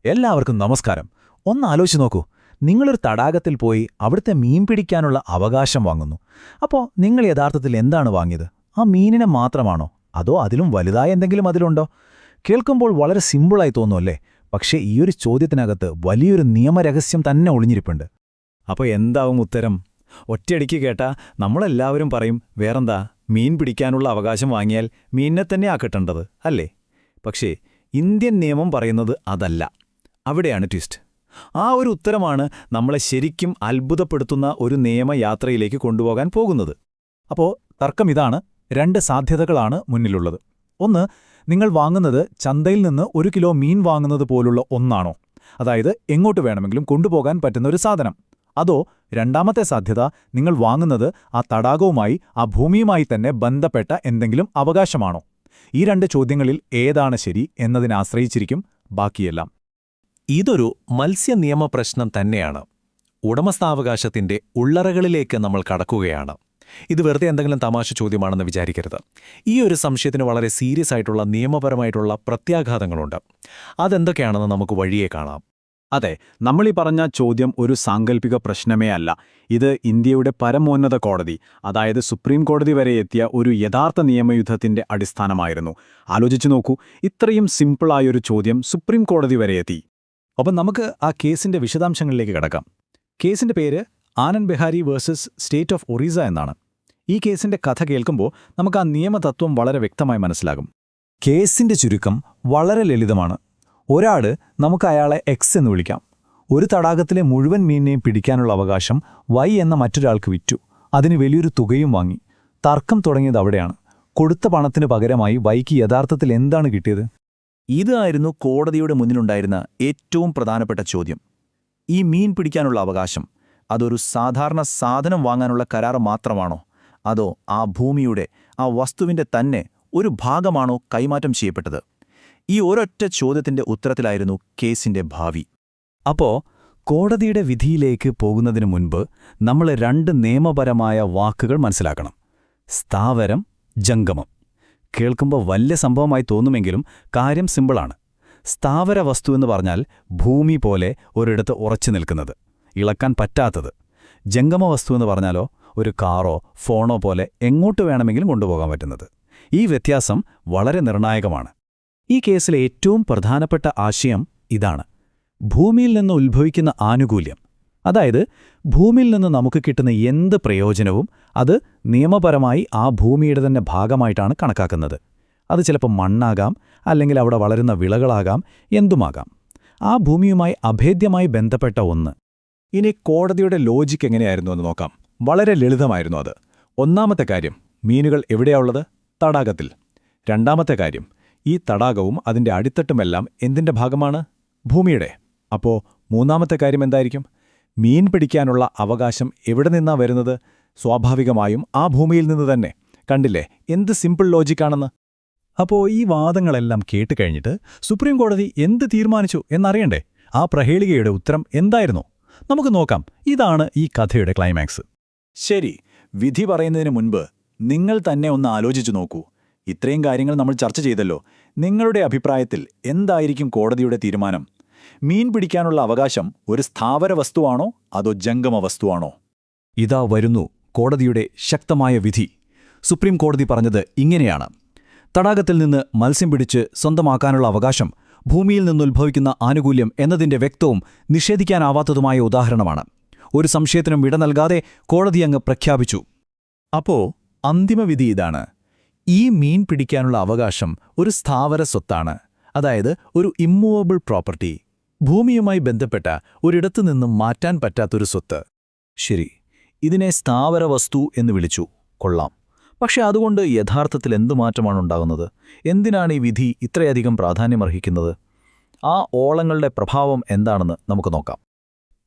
എല്ലാവർക്കും നമസ്കാരം. ഒന്ന് ആലോചിച്ച് നോക്കൂ. നിങ്ങളൊരു തടാകത്തിൽ പോയി അവിടുത്തെ മീൻ പിടിക്കാനുള്ള അവകാശം വാങ്ങുന്നു. അപ്പോൾ നിങ്ങൾ യഥാർത്ഥത്തിൽ എന്താണ് വാങ്ങിയത്? ആ മീനിനെ മാത്രമാണോ? അതോ അതിലും വലുതായ എന്തെങ്കിലും അതിലുണ്ടോ? കേൾക്കുമ്പോൾ വളരെ സിമ്പിളായി തോന്നുമല്ലേ? പക്ഷേ ഈയൊരു ചോദ്യത്തിനകത്ത് വലിയൊരു നിയമരഹസ്യം തന്നെ ഒളിഞ്ഞിരിപ്പുണ്ട്. അപ്പോൾ എന്താവും ഉത്തരം? ഒറ്റയടിക്ക് കേട്ടാ നമ്മളെല്ലാവരും പറയും, വേറെന്താ, മീൻ പിടിക്കാനുള്ള അവകാശം വാങ്ങിയാൽ മീനിനെ തന്നെ കിട്ടേണ്ടത് അല്ലേ? പക്ഷേ ഇന്ത്യൻ നിയമം പറയുന്നത് അതല്ല. അവിടെയാണ് ട്വിസ്റ്റ്. ആ ഒരു ഉത്തരമാണ് നമ്മളെ ശരിക്കും അത്ഭുതപ്പെടുത്തുന്ന ഒരു നിയമയാത്രയിലേക്ക് കൊണ്ടുപോകാൻ പോകുന്നത്. അപ്പോൾ തർക്കം ഇതാണ്. രണ്ട് സാധ്യതകളാണ് മുന്നിലുള്ളത്. ഒന്ന്, നിങ്ങൾ വാങ്ങുന്നത് ചന്തയിൽ നിന്ന് 1 കിലോ മീൻ വാങ്ങുന്നത് പോലുള്ള ഒന്നാണോ? അതായത് എങ്ങോട്ട് വേണമെങ്കിലും കൊണ്ടുപോകാൻ പറ്റുന്ന ഒരു സാധനം. അതോ രണ്ടാമത്തെ സാധ്യത, നിങ്ങൾ വാങ്ങുന്നത് ആ തടാകവുമായി, ആ ഭൂമിയുമായി തന്നെ ബന്ധപ്പെട്ട എന്തെങ്കിലും അവകാശമാണോ? ഈ രണ്ട് ചോദ്യങ്ങളിൽ ഏതാണ് ശരി എന്നതിനെ ആശ്രയിച്ചിരിക്കും ബാക്കിയെല്ലാം. ഇതൊരു മത്സ്യനിയമ പ്രശ്നം തന്നെയാണ്. ഉടമസ്ഥാവകാശത്തിന്റെ ഉള്ളറകളിലേക്ക് നമ്മൾ കടക്കുകയാണ്. ഇത് വെറുതെ എന്തെങ്കിലും തമാശ ചോദ്യമാണെന്ന് വിചാരിക്കരുത്. ഈ ഒരു സംശയത്തിന് വളരെ സീരിയസ് ആയിട്ടുള്ള നിയമപരമായിട്ടുള്ള പ്രത്യാഘാതങ്ങളുണ്ട്. അതെന്തൊക്കെയാണെന്ന് നമുക്ക് വഴിയേ കാണാം. അതെ, നമ്മളീ പറഞ്ഞ ചോദ്യം ഒരു സാങ്കല്പിക പ്രശ്നമേ അല്ല. ഇത് ഇന്ത്യയുടെ പരമോന്നത കോടതി, അതായത് സുപ്രീം കോടതി വരെ എത്തിയ ഒരു യഥാർത്ഥ നിയമയുദ്ധത്തിന്റെ അടിസ്ഥാനമായിരുന്നു. ആലോചിച്ചു നോക്കൂ, ഇത്രയും സിമ്പിളായൊരു ചോദ്യം സുപ്രീം കോടതി വരെ എത്തി. അപ്പം നമുക്ക് ആ കേസിന്റെ വിശദാംശങ്ങളിലേക്ക് കടക്കാം. കേസിന്റെ പേര് Anand Behari versus state of Orissa എന്നാണ്. ഈ കേസിന്റെ കഥ കേൾക്കുമ്പോൾ നമുക്ക് ആ നിയമതത്വം വളരെ വ്യക്തമായി മനസ്സിലാകും. കേസിന്റെ ചുരുക്കം വളരെ ലളിതമാണ്. ഒരാള്, നമുക്ക് അയാളെ എക്സ് എന്ന് വിളിക്കാം, ഒരു തടാകത്തിലെ മുഴുവൻ മീനിനെയും പിടിക്കാനുള്ള അവകാശം വൈ എന്ന മറ്റൊരാൾക്ക് വിറ്റു. അതിന് വലിയൊരു തുകയും വാങ്ങി. തർക്കം തുടങ്ങിയത് അവിടെയാണ്. കൊടുത്ത പണത്തിന് പകരമായി വൈക്ക് യഥാർത്ഥത്തിൽ എന്താണ് കിട്ടിയത്? ഇതായിരുന്നു കോടതിയുടെ മുന്നിലുണ്ടായിരുന്ന ഏറ്റവും പ്രധാനപ്പെട്ട ചോദ്യം. ഈ മീൻ പിടിക്കാനുള്ള അവകാശം അതൊരു സാധാരണ സാധനം വാങ്ങാനുള്ള കരാർ മാത്രമാണോ? അതോ ആ ഭൂമിയുടെ, ആ വസ്തുവിന്റെ തന്നെ ഒരു ഭാഗമാണോ കൈമാറ്റം ചെയ്യപ്പെട്ടത്? ഈ ഒരൊറ്റ ചോദ്യത്തിന്റെ ഉത്തരത്തിലായിരുന്നു കേസിന്റെ ഭാവി. അപ്പോ കോടതിയുടെ വിധിയിലേക്ക് പോകുന്നതിനു മുൻപ് നമ്മൾ രണ്ട് നിയമപരമായ വാക്കുകൾ മനസ്സിലാക്കണം. സ്ഥാവരം, ജംഗമം. കേൾക്കുമ്പോൾ വലിയ സംഭവമായി തോന്നുമെങ്കിലും കാര്യം സിമ്പിളാണ്. സ്ഥാവര വസ്തു എന്ന് പറഞ്ഞാൽ ഭൂമി പോലെ ഒരിടത്ത് ഉറച്ചു നിൽക്കുന്നത്, ഇളക്കാൻ പറ്റാത്തത്. ജംഗമ വസ്തു എന്ന് പറഞ്ഞാലോ ഒരു കാറോ ഫോണോ പോലെ എങ്ങോട്ട് വേണമെങ്കിലും കൊണ്ടുപോകാൻ പറ്റുന്നത്. ഈ വ്യത്യാസം വളരെ നിർണായകമാണ്. ഈ കേസിലെ ഏറ്റവും പ്രധാനപ്പെട്ട ആശയം ഇതാണ്: ഭൂമിയിൽ നിന്ന് ഉത്ഭവിക്കുന്ന ആനുകൂല്യം. അതായത് ഭൂമിയിൽ നിന്ന് നമുക്ക് കിട്ടുന്ന എന്ത് പ്രയോജനവും അത് നിയമപരമായി ആ ഭൂമിയുടെ തന്നെ ഭാഗമായിട്ടാണ് കണക്കാക്കുന്നത്. അത് ചിലപ്പോൾ മണ്ണാകാം, അല്ലെങ്കിൽ അവിടെ വളരുന്ന വിളകളാകാം, എന്തുമാകാം. ആ ഭൂമിയുമായി അഭേദ്യമായി ബന്ധപ്പെട്ട ഒന്ന്. ഇനി കോടതിയുടെ ലോജിക്ക് എങ്ങനെയായിരുന്നു എന്ന് നോക്കാം. വളരെ ലളിതമായിരുന്നു അത്. ഒന്നാമത്തെ കാര്യം, മീനുകൾ എവിടെയാണുള്ളത്? തടാകത്തിൽ. രണ്ടാമത്തെ കാര്യം, ഈ തടാകവും അതിന്റെ അടിത്തട്ടുമെല്ലാം എന്തിന്റെ ഭാഗമാണ്? ഭൂമിയുടെ. അപ്പോ മൂന്നാമത്തെ കാര്യം എന്തായിരിക്കും? മീൻ പിടിക്കാനുള്ള അവകാശം എവിടെ നിന്നാ വരുന്നത്? സ്വാഭാവികമായും ആ ഭൂമിയിൽ നിന്ന് തന്നെ. കണ്ടില്ലേ എന്ത് സിമ്പിൾ ലോജിക്കാണെന്ന്? അപ്പോൾ ഈ വാദങ്ങളെല്ലാം കേട്ടുകഴിഞ്ഞിട്ട് സുപ്രീം കോടതി എന്ത് തീരുമാനിച്ചു എന്നറിയണ്ടേ? ആ പ്രഹേളികയുടെ ഉത്തരം എന്തായിരുന്നു? നമുക്ക് നോക്കാം. ഇതാണ് ഈ കഥയുടെ ക്ലൈമാക്സ്. ശരി, വിധി പറയുന്നതിന് മുൻപ് നിങ്ങൾ തന്നെ ഒന്ന് ആലോചിച്ചു നോക്കൂ. ഇത്രയും കാര്യങ്ങൾ നമ്മൾ ചർച്ച ചെയ്തല്ലോ. നിങ്ങളുടെ അഭിപ്രായത്തിൽ എന്തായിരിക്കും കോടതിയുടെ തീരുമാനം? മീൻ പിടിക്കാനുള്ള അവകാശം ഒരു സ്ഥാവര വസ്തുവാണോ അതോ ജംഗമ വസ്തുവാണോ? ഇതാ വരുന്നു കോടതിയുടെ ശക്തമായ വിധി. സുപ്രീം കോടതി പറഞ്ഞത് ഇങ്ങനെയാണ്: തടാകത്തിൽ നിന്ന് മത്സ്യം പിടിച്ച് സ്വന്തമാക്കാനുള്ള അവകാശം ഭൂമിയിൽ നിന്നുത്ഭവിക്കുന്ന ആനുകൂല്യം എന്നതിന്റെ വ്യക്തവും നിഷേധിക്കാനാവാത്തതുമായ ഉദാഹരണമാണ്. ഒരു സംശയത്തിനും ഇട നൽകാതെ കോടതി അങ്ങ് പ്രഖ്യാപിച്ചു. അപ്പോ അന്തിമവിധി ഇതാണ്: ഈ മീൻ പിടിക്കാനുള്ള അവകാശം ഒരു സ്ഥാവര സ്വത്താണ്. അതായത് ഒരു ഇമ്മൂവബിൾ പ്രോപ്പർട്ടി, ഭൂമിയുമായി ബന്ധപ്പെട്ട ഒരിടത്തു നിന്നും മാറ്റാൻ പറ്റാത്തൊരു സ്വത്ത്. ശരി, ഇതിനെ സ്ഥാവര വസ്തു എന്ന് വിളിച്ചു. കൊള്ളാം. പക്ഷെ അതുകൊണ്ട് യഥാർത്ഥത്തിൽ എന്തു മാറ്റമാണ് ഉണ്ടാകുന്നത്? എന്തിനാണ് ഈ വിധി ഇത്രയധികം പ്രാധാന്യമർഹിക്കുന്നത്? ആ ഓളങ്ങളുടെ പ്രഭാവം എന്താണെന്ന് നമുക്ക് നോക്കാം.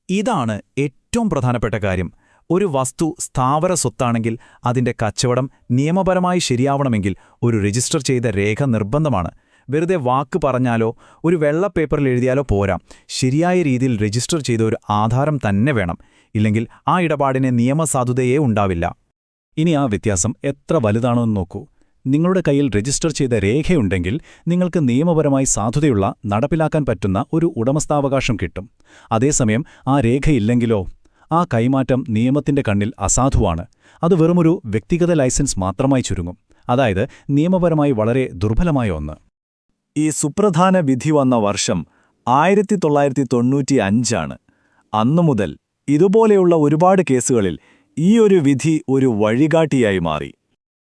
ഇതാണ് ഏറ്റവും പ്രധാനപ്പെട്ട കാര്യം. ഒരു വസ്തു സ്ഥാവര സ്വത്താണെങ്കിൽ അതിന്റെ കച്ചവടം നിയമപരമായി ശരിയാവണമെങ്കിൽ ഒരു രജിസ്റ്റർ ചെയ്ത രേഖ നിർബന്ധമാണ്. വെറുതെ വാക്ക് പറഞ്ഞാലോ ഒരു വെള്ള പേപ്പറിൽ എഴുതിയാലോ പോരാ. ശരിയായ രീതിയിൽ രജിസ്റ്റർ ചെയ്ത ഒരു ആധാരം തന്നെ വേണം. ഇല്ലെങ്കിൽ ആ ഇടപാടിന് നിയമസാധുതയേ ഉണ്ടാവില്ല. ഇനി ആ വ്യത്യാസം എത്ര വലുതാണോ എന്ന് നോക്കൂ. നിങ്ങളുടെ കയ്യിൽ രജിസ്റ്റർ ചെയ്ത രേഖയുണ്ടെങ്കിൽ നിങ്ങൾക്ക് നിയമപരമായി സാധുതയുള്ള നടപ്പിലാക്കാൻ പറ്റുന്ന ഒരു ഉടമസ്ഥാവകാശം കിട്ടും. അതേസമയം ആ രേഖയില്ലെങ്കിലോ ആ കൈമാറ്റം നിയമത്തിന്റെ കണ്ണിൽ അസാധുവാണ്. അത് വെറുമൊരു വ്യക്തിഗത ലൈസൻസ് മാത്രമായി ചുരുങ്ങും. അതായത് നിയമപരമായി വളരെ ദുർബലമായ ഒന്ന്. ഈ സുപ്രധാന വിധി വന്ന വർഷം 1995 അന്നുമുതൽ ഇതുപോലെയുള്ള ഒരുപാട് കേസുകളിൽ ഈ ഒരു വിധി ഒരു വഴികാട്ടിയായി മാറി.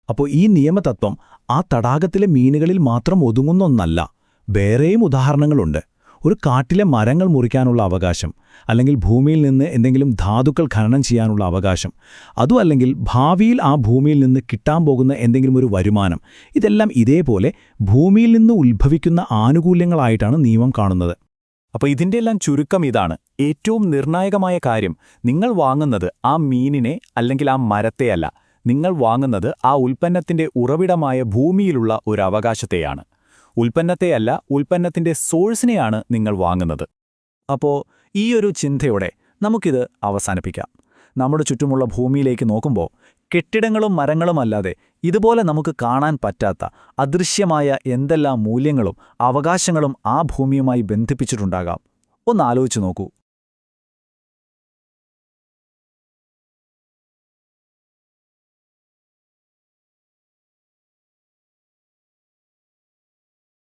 അപ്പോൾ ഈ നിയമതത്വം ആ തടാകത്തിലെ മീനുകളിൽ മാത്രം ഒതുങ്ങുന്ന ഒന്നല്ല. വേറെയും ഉദാഹരണങ്ങളുണ്ട്. ഒരു കാട്ടിലെ മരങ്ങൾ മുറിക്കാനുള്ള അവകാശം, അല്ലെങ്കിൽ ഭൂമിയിൽ നിന്ന് എന്തെങ്കിലും ധാതുക്കൾ ഖനനം ചെയ്യാനുള്ള അവകാശം, അതും അല്ലെങ്കിൽ ഭാവിയിൽ ആ ഭൂമിയിൽ നിന്ന് കിട്ടാൻ പോകുന്ന എന്തെങ്കിലും ഒരു വരുമാനം, ഇതെല്ലാം ഇതേപോലെ ഭൂമിയിൽ നിന്ന് ഉത്ഭവിക്കുന്ന ആനുകൂല്യങ്ങളായിട്ടാണ് നിയമം കാണുന്നത്. അപ്പോൾ ഇതിൻ്റെയെല്ലാം ചുരുക്കം ഇതാണ്. ഏറ്റവും നിർണായകമായ കാര്യം, നിങ്ങൾ വാങ്ങുന്നത് ആ മീനിനെ അല്ലെങ്കിൽ ആ മരത്തെയല്ല. നിങ്ങൾ വാങ്ങുന്നത് ആ ഉൽപ്പന്നത്തിന്റെ ഉറവിടമായ ഭൂമിയിലുള്ള ഒരു അവകാശത്തെയാണ്. ഉൽപ്പന്നത്തെയല്ല, ഉൽപ്പന്നത്തിന്റെ സോഴ്സിനെയാണ് നിങ്ങൾ വാങ്ങുന്നത്. അപ്പോൾ ഈ ഒരു ചിന്തയോടെ നമുക്കിത് അവസാനിപ്പിക്കാം. നമ്മുടെ ചുറ്റുമുള്ള ഭൂമിയിലേക്ക് നോക്കുമ്പോൾ കെട്ടിടങ്ങളും മരങ്ങളുമല്ലാതെ ഇതുപോലെ നമുക്ക് കാണാൻ പറ്റാത്ത അദൃശ്യമായ എന്തെല്ലാം മൂല്യങ്ങളും അവകാശങ്ങളും ആ ഭൂമിയുമായി ബന്ധിപ്പിച്ചിട്ടുണ്ടാകാം. ഒന്ന് ആലോചിച്ച് നോക്കൂ.